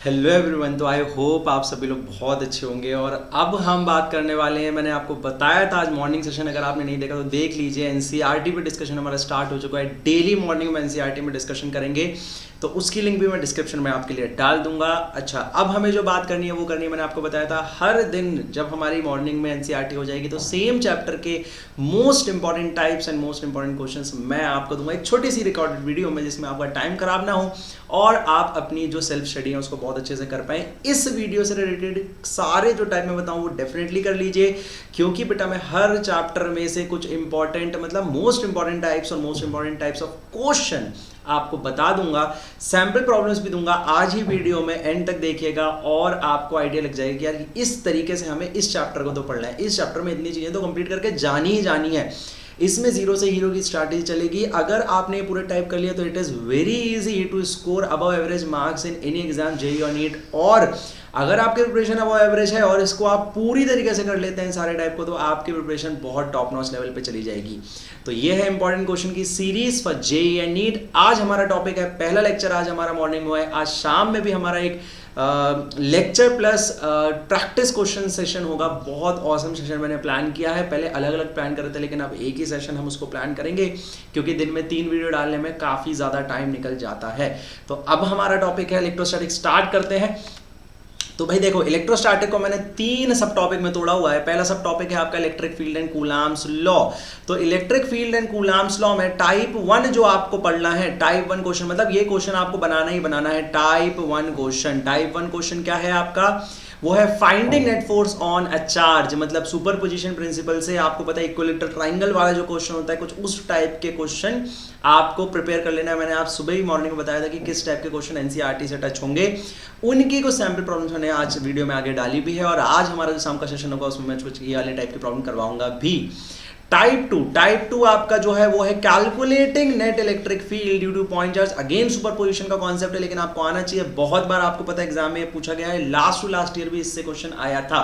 Hello everyone. तो I hope आप सभी लोग बहुत अच्छे होंगे। और अब हम बात करने वाले हैं, मैंने आपको बताया था आज मॉर्निंग सेशन, अगर आपने नहीं देखा तो देख लीजिए। एनसीईआरटी पे डिस्कशन हमारा स्टार्ट हो चुका है। डेली मॉर्निंग में एनसीईआरटी में डिस्कशन करेंगे, तो उसकी लिंक भी मैं डिस्क्रिप्शन में आपके लिए डाल दूंगा। अच्छा, अब हमें जो बात करनी है वो करनी है, मैंने आपको बताया था हर दिन जब हमारी मॉर्निंग में एनसीईआरटी हो जाएगी तो सेम चैप्टर के most important types and most important questions मैं आपको दूंगा एक छोटी सी रिकॉर्डेड वीडियो में, जिसमें आपका टाइम खराब ना हो और आप अपनी जो सेल्फ स्टडी है उसको बहुत अच्छे से कर पाएं। इस वीडियो से रिलेटेड सारे जो टाइप में बताऊं वो डेफिनेटली कर लीजिए, क्योंकि बेटा मैं हर चैप्टर में से कुछ इंपॉर्टेंट मतलब मोस्ट इंपॉर्टेंट टाइप्स और most important types of question आपको बता दूंगा, सैंपल प्रॉब्लम्स भी दूंगा। आज ही वीडियो में एंड तक देखिएगा और आपको आइडिया लग जाएगी कि यार इस तरीके से हमें इस चैप्टर को तो पढ़ना है, इस चैप्टर में इतनी चीजें तो कंप्लीट करके जानी ही जानी है। इसमें जीरो से हीरो की स्ट्रैटेजी चलेगी। अगर आपने पूरे टाइप कर लिया तो it is very easy to score above average marks in any exam, JEE और नीट। और अगर आपकी प्रिपरेशन अबव एवरेज है और इसको आप पूरी तरीके से कर लेते हैं सारे टाइप को, तो आपकी प्रिपरेशन बहुत टॉप नॉच लेवल पे चली जाएगी। तो ये है इंपॉर्टेंट क्वेश्चन की series for JEE and NEET. आज हमारा टॉपिक है, पहला लेक्चर आज हमारा मॉर्निंग में है। आज शाम में भी हमारा एक lecture plus practice question session होगा। बहुत ऑसम सेशन मैंने प्लान किया है। पहले अलग अलग प्लान कर रहे थे, लेकिन अब एक ही सेशन हम उसको प्लान करेंगे, क्योंकि दिन में 3 वीडियो डालने में काफ़ी ज़्यादा टाइम निकल जाता है। तो अब हमारा टॉपिक है इलेक्ट्रोस्टैटिक। स्टार्ट करते हैं। तो भाई देखो, इलेक्ट्रोस्टैटिक को मैंने 3 सब टॉपिक में तोड़ा हुआ है। पहला सब टॉपिक है आपका electric field and Coulomb's law. तो electric field and Coulomb's law में टाइप 1 जो आपको पढ़ना है, टाइप 1 क्वेश्चन, मतलब ये क्वेश्चन आपको बनाना ही बनाना है। टाइप 1 क्वेश्चन, टाइप 1 क्वेश्चन क्या है आपका? वो है finding net force on a charge, मतलब सुपरपोजिशन प्रिंसिपल से आपको पता है इक्विलेटरल ट्राइंगल वाला जो क्वेश्चन होता है, कुछ उस टाइप के क्वेश्चन आपको प्रिपेयर कर लेना है। मैंने आप सुबह ही मॉर्निंग में बताया था कि किस टाइप के क्वेश्चन एनसीईआरटी से टच होंगे, उनकी कुछ सैंपल प्रॉब्लम्स मैंने आज वीडियो में आगे डाली भी है। और आज हमारा जो शाम का सेशन होगा उसमें मैं कुछ ये वाले टाइप की प्रॉब्लम करवाऊंगा भी। टाइप टू आपका जो है वो है calculating net electric field due two point charge. Again superposition का कॉन्सेप्ट है, लेकिन आपको आना चाहिए। बहुत बार आपको पता है एग्जाम में पूछा गया है, लास्ट टू लास्ट ईयर भी इससे क्वेश्चन आया था।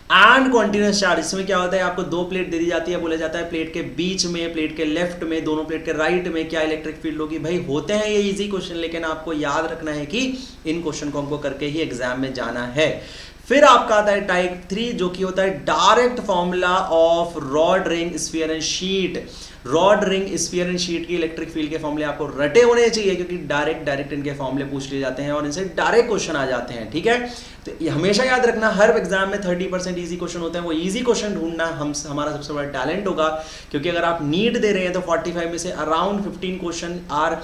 एंड कॉन्टिन्यूस चार्ज, इसमें क्या होता है, आपको 2 प्लेट दे दी जाती है, बोला जाता है प्लेट के बीच में, प्लेट के लेफ्ट में, दोनों प्लेट के राइट में क्या इलेक्ट्रिक फील्ड होगी। भाई होते हैं ये इजी क्वेश्चन, लेकिन आपको याद रखना है कि इन क्वेश्चन को हमको करके ही एग्जाम में जाना है। फिर आपका आता है टाइप 3, जो कि होता है direct formula of rod ring sphere and sheet. Rod ring sphere and sheet की इलेक्ट्रिक फील्ड के फॉर्मूले आपको रटे होने चाहिए, क्योंकि डायरेक्ट इनके फॉर्मूले पूछ लिए जाते हैं और इनसे डायरेक्ट क्वेश्चन आ जाते हैं। ठीक है, तो ये हमेशा याद रखना, हर एग्जाम में 30% इजी क्वेश्चन होते हैं। वो इजी क्वेश्चन ढूंढना हमारा सबसे बड़ा टैलेंट होगा, क्योंकि अगर आप नीट दे रहे हैं तो 45 में से अराउंड 15 क्वेश्चन आर,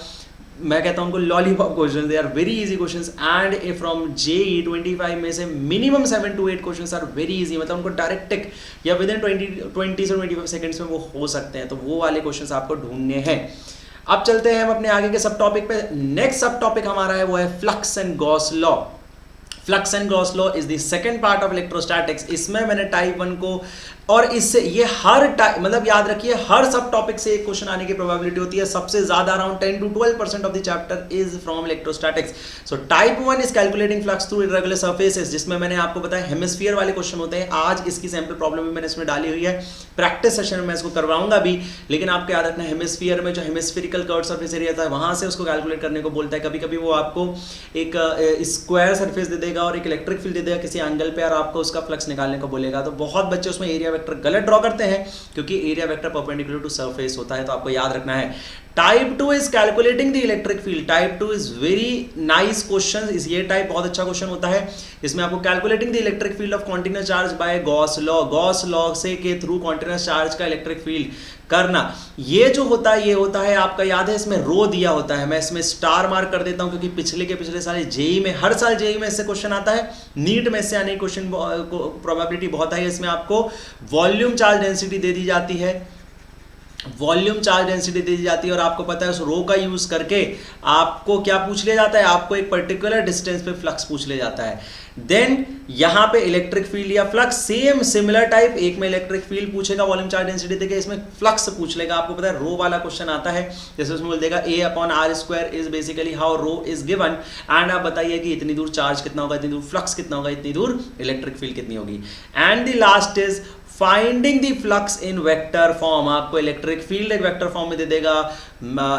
मैं कहता हूं उनको lollipop question, they are very easy questions. And from JEE 25 में से minimum 7 to 8 questions are very easy, मतलब उनको डायरेक्ट टिक या विद इन 20 से 25 सेकंड्स में वो हो सकते हैं। तो वो वाले क्वेश्चंस आपको ढूंढने हैं। अब चलते हैं हम अपने आगे के सब टॉपिक पे। नेक्स्ट सब टॉपिक हमारा है वो है flux and Gauss law. Flux and Gauss law is the second part of electrostatics. इसमें मैंने टाइप 1 को, और इससे ये हर टाइप, मतलब याद रखिए हर सब टॉपिक से एक क्वेश्चन आने की प्रोबेबिलिटी होती है। सबसे ज्यादा around 10 to 12% of the chapter is from electrostatics. So type 1 is calculating flux through irregular surfaces, जिसमें मैंने आपको बताया हेमिस्फीयर वाले क्वेश्चन होते हैं। आज इसकी सैंपल प्रॉब्लम भी मैंने इसमें डाली हुई है, प्रैक्टिस सेशन में मैं इसको करवाऊंगा भी। लेकिन आपको याद रखना, हेमिस्फीयर में जो हेमिस्फेरिकल कर्व सरफेस एरिया था, वहां से उसको कैलकुलेट करने को बोलता है। कभी कभी वो आपको एक स्क्वायर सरफेस दे देगा और एक इलेक्ट्रिक फील्ड दे देगा किसी एंगल पे, और आपको उसका फ्लक्स निकालने को बोलेगा। तो बहुत बच्चे उसमें एरिया वेक्टर गलत ड्रॉ करते हैं, क्योंकि area vector perpendicular to surface होता है। तो आपको याद रखना है type 2 is calculating the electric field. Type 2 is very nice question. ये टाइप बहुत अच्छा क्वेश्चन होता है, इसमें आपको calculating the electric field of continuous charge by Gauss law, Gauss law से के थ्रू कॉन्टिन्यूअस चार्ज का इलेक्ट्रिक फील्ड करना। ये जो होता है, ये होता है आपका, याद है इसमें रो दिया होता है। मैं इसमें स्टार मार्क कर देता हूं, क्योंकि पिछले साल जेईई में, हर साल जेईई में इससे क्वेश्चन आता है। नीट में इससे आने की क्वेश्चन प्रोबेबिलिटी बहुत है। इसमें आपको वॉल्यूम चार्ज डेंसिटी दे दी जाती है, वॉल्यूम चार्ज डेंसिटी दे दी जाती है, और आपको पता है उस रो का यूज करके आपको क्या पूछ लिया जाता है, आपको एक पर्टिकुलर डिस्टेंस पे फ्लक्स पूछ लिया जाता है। देन यहां पे इलेक्ट्रिक फील्ड या फ्लक्स सेम सिमिलर टाइप, एक में इलेक्ट्रिक फील्ड पूछेगा वॉल्यूम चार्ज डेंसिटी देके, इसमें फ्लक्स पूछ लेगा। आपको पता है रो वाला क्वेश्चन आता है, जैसे उसमें बोल देगा A/r² is basically how rho is given, and आप बताइए कि इतनी दूर चार्ज कितना होगा, इतनी दूर फ्लक्स कितना होगा, इतनी दूर इलेक्ट्रिक फील्ड कितनी होगी। And the last is finding the flux in vector form, आपको इलेक्ट्रिक फील्ड एक वेक्टर फॉर्म में दे देगा,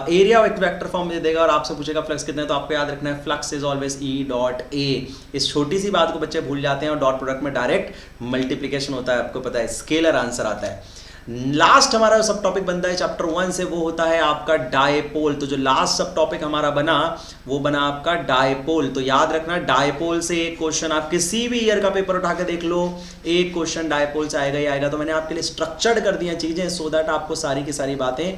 एरिया एक वेक्टर फॉर्म में दे देगा और आपसे पूछेगा फ्लक्स कितने, तो आपको याद रखना है flux is always E dot A. इस छोटी सी बात को बच्चे भूल जाते हैं और डॉट प्रोडक्ट में डायरेक्ट मल्टीप्लीकेशन होता है, आपको पता है, स्केलर आंसर आता है। लास्ट हमारा सब टॉपिक बनता है चैप्टर 1 से, वो होता है आपका डायपोल। तो जो लास्ट सब टॉपिक हमारा बना वो बना आपका डायपोल। तो याद रखना डायपोल से एक क्वेश्चन आप किसी भी ईयर का पेपर उठा के देख लो, एक क्वेश्चन डायपोल से आएगा ही आएगा। तो मैंने आपके लिए स्ट्रक्चर्ड कर दिया चीजें सो दैट आपको सारी की सारी बातें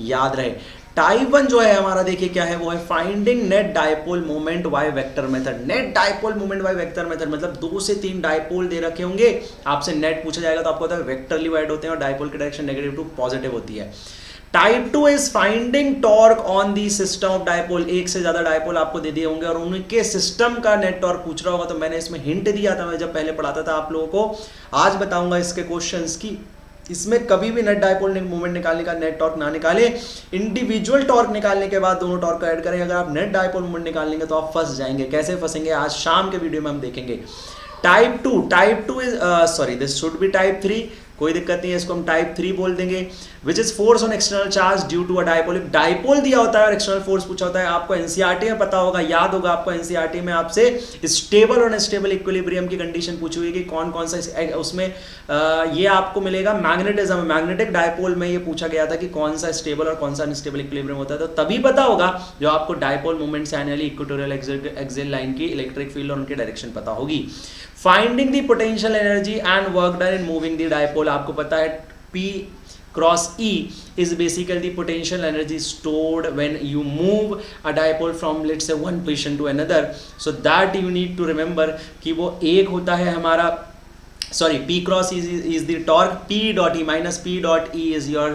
याद रहे। टाइप 1 जो है हमारा, देखिए क्या है, वो है finding net dipole moment by vector method. Net dipole moment by vector method मतलब 2 से 3 डायपोल दे रखे होंगे, आपसे नेट पूछा जाएगा तो आपको पता है वेक्टरली वाइड होते हैं और डायपोल की डायरेक्शन नेगेटिव टू पॉजिटिव होती है। Type 2 is finding torque on the system of dipole. एक से ज्यादा डायपोल आपको दे दिए होंगे और उनके सिस्टम का नेट टॉर्क पूछ रहा होगा। तो मैंने इसमें हिंट दिया था, मैं जब पहले पढ़ाता था आप लोगों को, आज बताऊंगा इसके क्वेश्चंस की। इसमें कभी भी नेट डायपोल मोमेंट निकालने का नेट टॉर्क ना निकाले, इंडिविजुअल टॉर्क निकालने के बाद दोनों टॉर्क को ऐड करें। अगर आप नेट डायपोल मोमेंट निकालेंगे तो आप फंस जाएंगे। कैसे फंसेंगे आज शाम के वीडियो में हम देखेंगे। Type 2 is sorry this should be type 3, कोई दिक्कत नहीं है, इसको हम टाइप 3 बोल देंगे। Which is force on external charge due to a dipole. Dipole दिया होता है और एक्सटर्नल फोर्स पूछा होता है। आपको एनसीईआरटी में पता होगा, याद होगा आपको, एनसीईआरटी में आपसे स्टेबल और अनस्टेबल इक्विलिब्रियम की कंडीशन पूछी हुई कि कौन कौन सा उसमें ये आपको मिलेगा मैग्नेटिज्म। मैग्नेटिक डायपोल में ये पूछा गया था कि कौन सा स्टेबल और कौन सा अनस्टेबल इक्विलिब्रियम होता है। तो तभी पता होगा जो आपको डायपोल मूवमेंट से आने वाली इक्वेटोरियल एक्सियल लाइन की इलेक्ट्रिक फील्ड और उनकी डायरेक्शन पता होगी। Finding the potential energy and work done in moving the dipole. आपको पता है P cross E is basically the potential energy stored when you move a dipole from let's say one position to another. So that you need to remember कि वो एक होता है हमारा, sorry, P cross E is the torque, P dot E minus P dot E is your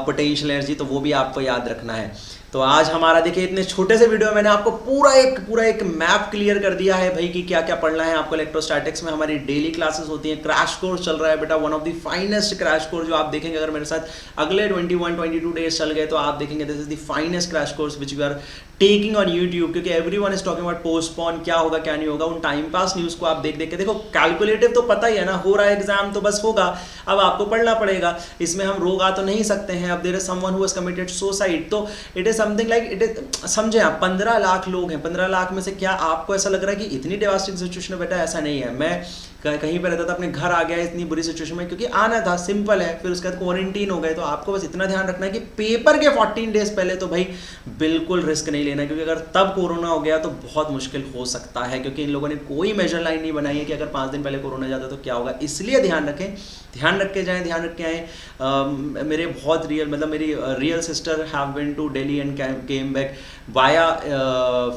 potential energy। तो वो भी आपको याद रखना है। तो आज हमारा देखिए इतने छोटे से वीडियो में मैंने आपको पूरा एक मैप क्लियर कर दिया है भाई कि क्या क्या पढ़ना है आपको। इलेक्ट्रोस्टैटिक्स में हमारी डेली क्लासेस होती हैं, क्रैश कोर्स चल रहा है बेटा, one of the finest crash course जो आप देखेंगे अगर मेरे साथ अगले 21-22 डेज चल गए तो आप देखेंगे this is the finest crash course which you are taking on YouTube. क्योंकि everyone is talking about postpone, क्या होगा क्या नहीं होगा, उन टाइम पास न्यूज को आप देख देख के देखो। कैलकुलेटिव तो पता ही है ना, हो रहा है एग्जाम तो बस होगा, अब आपको पढ़ना पड़ेगा, इसमें हम रोगा तो नहीं सकते हैं। अब there is someone who has committed suicide, तो it is something like it is, समझे आप, 15 लाख लोग हैं, 15 लाख में से क्या आपको ऐसा लग रहा है कि इतनी डेवास्टिंग सिचुएशन है? बेटा ऐसा नहीं है। मैं कहीं पर रहता था, अपने घर आ गया इतनी बुरी सिचुएशन में, क्योंकि आना था, सिंपल है। फिर उसके बाद क्वारंटीन हो गए। तो आपको बस इतना ध्यान रखना है कि पेपर के 14 डेज पहले तो भाई बिल्कुल रिस्क नहीं लेना, क्योंकि अगर तब कोरोना हो गया तो बहुत मुश्किल हो सकता है। क्योंकि इन लोगों ने कोई मेजर लाइन नहीं बनाई है कि अगर 5 दिन पहले कोरोना जाता तो क्या होगा। इसलिए ध्यान रखें, ध्यान रख के जाएं, ध्यान रख के आएँ। मेरे बहुत रियल, मतलब मेरी real sister have been to Delhi and came back via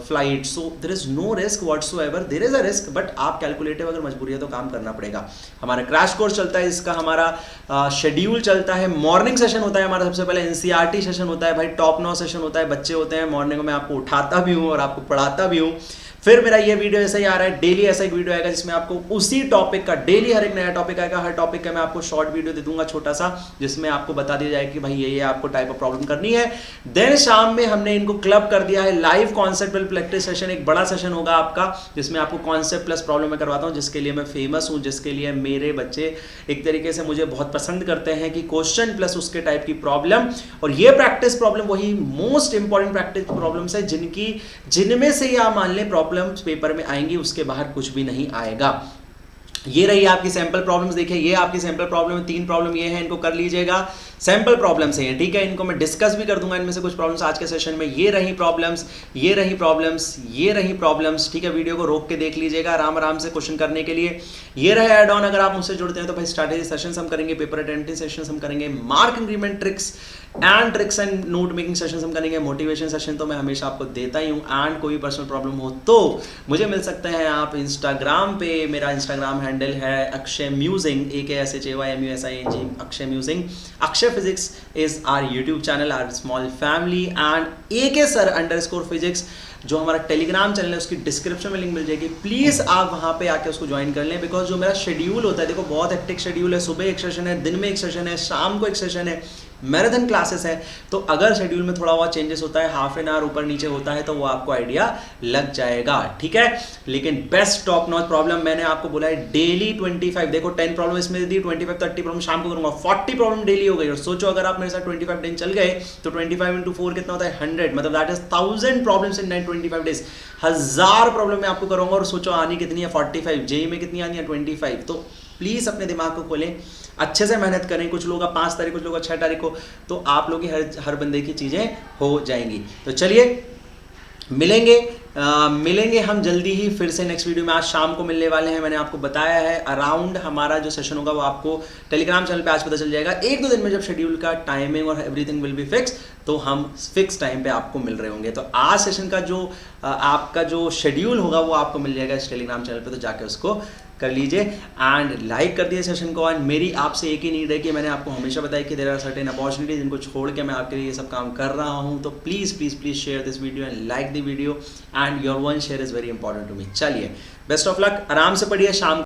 flight, so there is no risk whatsoever. There is a risk but आप कैलकुलेटिव अगर मजबूरी है तो काम करना पड़ेगा। हमारा क्रैश कोर्स चलता है, इसका हमारा शेड्यूल चलता है। मॉर्निंग सेशन होता है हमारा, सबसे पहले एनसीईआरटी सेशन होता है भाई, टॉप 9 सेशन होता है, बच्चे होते हैं। मॉर्निंग में आपको उठाता भी हूँ और आपको पढ़ाता भी हूँ। फिर मेरा ये वीडियो ऐसा ही आ रहा है, डेली ऐसा एक वीडियो आएगा जिसमें आपको उसी टॉपिक का, डेली हर एक नया टॉपिक आएगा। हर टॉपिक का मैं आपको शॉर्ट वीडियो दे दूंगा छोटा सा, जिसमें आपको बता दिया जाएगा कि भाई ये आपको टाइप ऑफ प्रॉब्लम करनी है। देन शाम में हमने इनको क्लब कर दिया है लाइव कॉन्सेप्ट प्रैक्टिस सेशन। एक बड़ा सेशन होगा आपका जिसमें आपको कॉन्सेप्ट प्लस प्रॉब्लम में करवाता हूँ, जिसके लिए मैं फेमस हूँ, जिसके लिए मेरे बच्चे एक तरीके से मुझे बहुत पसंद करते हैं कि क्वेश्चन प्लस उसके टाइप की प्रॉब्लम। और ये प्रैक्टिस प्रॉब्लम वही मोस्ट इंपॉर्टेंट प्रैक्टिस प्रॉब्लम्स है जिनमें से या मान लें प्रॉब्लम्स पेपर में आएंगी, उसके बाहर कुछ भी नहीं आएगा। ये रही आपकी सैंपल प्रॉब्लम्स। देखिए ये आपकी सैंपल प्रॉब्लम है, 3 प्रॉब्लम ये है, इनको कर लीजिएगा। सैंपल प्रॉब्लम्स हैं, ठीक है, इनको मैं डिस्कस भी कर दूंगा, इनमें से कुछ प्रॉब्लम्स आज के सेशन में। ये रही प्रॉब्लम्स, ये रही प्रॉब्लम्स, ये रही प्रॉब्लम्स, ठीक है। वीडियो को रोक के देख लीजिएगा आराम आराम से क्वेश्चन करने के लिए। ये रहे ऐड ऑन, अगर आप मुझसे जुड़ते हैं तो भाई स्ट्रैटेजी सेशंस हम करेंगे, पेपर अटेम्प्टिंग सेशंस हम करेंगे, mark increment tricks and note making sessions हम करेंगे। मोटिवेशन सेशन तो मैं हमेशा आपको देता ही हूँ। एंड कोई पर्सनल प्रॉब्लम हो तो मुझे मिल सकते हैं आप इंस्टाग्राम पे। मेरा इंस्टाग्राम हैंडल है Akshay musing, AKSHAYMUSING, Akshay musing. Akshay physics is our YouTube channel, our small family. And AK_Sir_Physics जो हमारा टेलीग्राम चैनल है उसकी डिस्क्रिप्शन में लिंक मिल जाएगी। प्लीज़ आप वहाँ पे आके उसको ज्वाइन कर लें, बिकॉज जो मेरा शेड्यूल होता है, देखो बहुत हेक्टिक शेड्यूल है। सुबह एक सेशन है, दिन में एक सेशन है, शाम को एक सेशन है, मैराथन क्लासेस है, तो अगर शेड्यूल में थोड़ा बहुत चेंजेस होता है, हाफ एन आवर ऊपर नीचे होता है, तो वो आपको आइडिया लग जाएगा, ठीक है। लेकिन बेस्ट टॉप नॉच प्रॉब्लम मैंने आपको बोला है डेली 25, देखो 10 प्रॉब्लम इसमें दी, 25 30 प्रॉब्लम शाम को करूंगा, 40 प्रॉब्लम डेली हो गई। और सोचो अगर आप मेरे साथ 25 दिन चल गए तो 25 इंटू 4 कितना होता है 100, मतलब that is 1000 problems in 25 days, 1000 problem मैं आपको करूंगा। और सोचो आनी कितनी है 45, जेई में कितनी आनी है 25। तो प्लीज अपने दिमाग को खोलें, अच्छे से मेहनत करें। कुछ लोग 5 तारीख, कुछ लोग 6 तारीख को, तो आप लोग की हर बंदे की चीजें हो जाएंगी। तो चलिए मिलेंगे हम जल्दी ही फिर से नेक्स्ट वीडियो में। आज शाम को मिलने वाले हैं, मैंने आपको बताया है अराउंड हमारा जो सेशन होगा वो आपको टेलीग्राम चैनल पे आज पता चल जाएगा। 1-2 दिन में जब शेड्यूल का टाइमिंग और एवरीथिंग विल बी फिक्स, तो हम फिक्स टाइम पे आपको मिल रहे होंगे। तो आज सेशन का जो आपका जो शेड्यूल होगा वो आपको मिल जाएगा इस टेलीग्राम चैनल पे, तो जाके उसको कर लीजिए एंड लाइक कर दिए सेशन को। एंड मेरी आपसे एक ही नीड है कि मैंने आपको हमेशा बताया कि देयर आर सर्टेन अपॉर्चुनिटीज जिनको छोड़ के मैं आपके लिए ये सब काम कर रहा हूँ। तो please please please share this video and like the video and your one share is very important to me. चलिए बेस्ट ऑफ लक, आराम से पढ़िए, शाम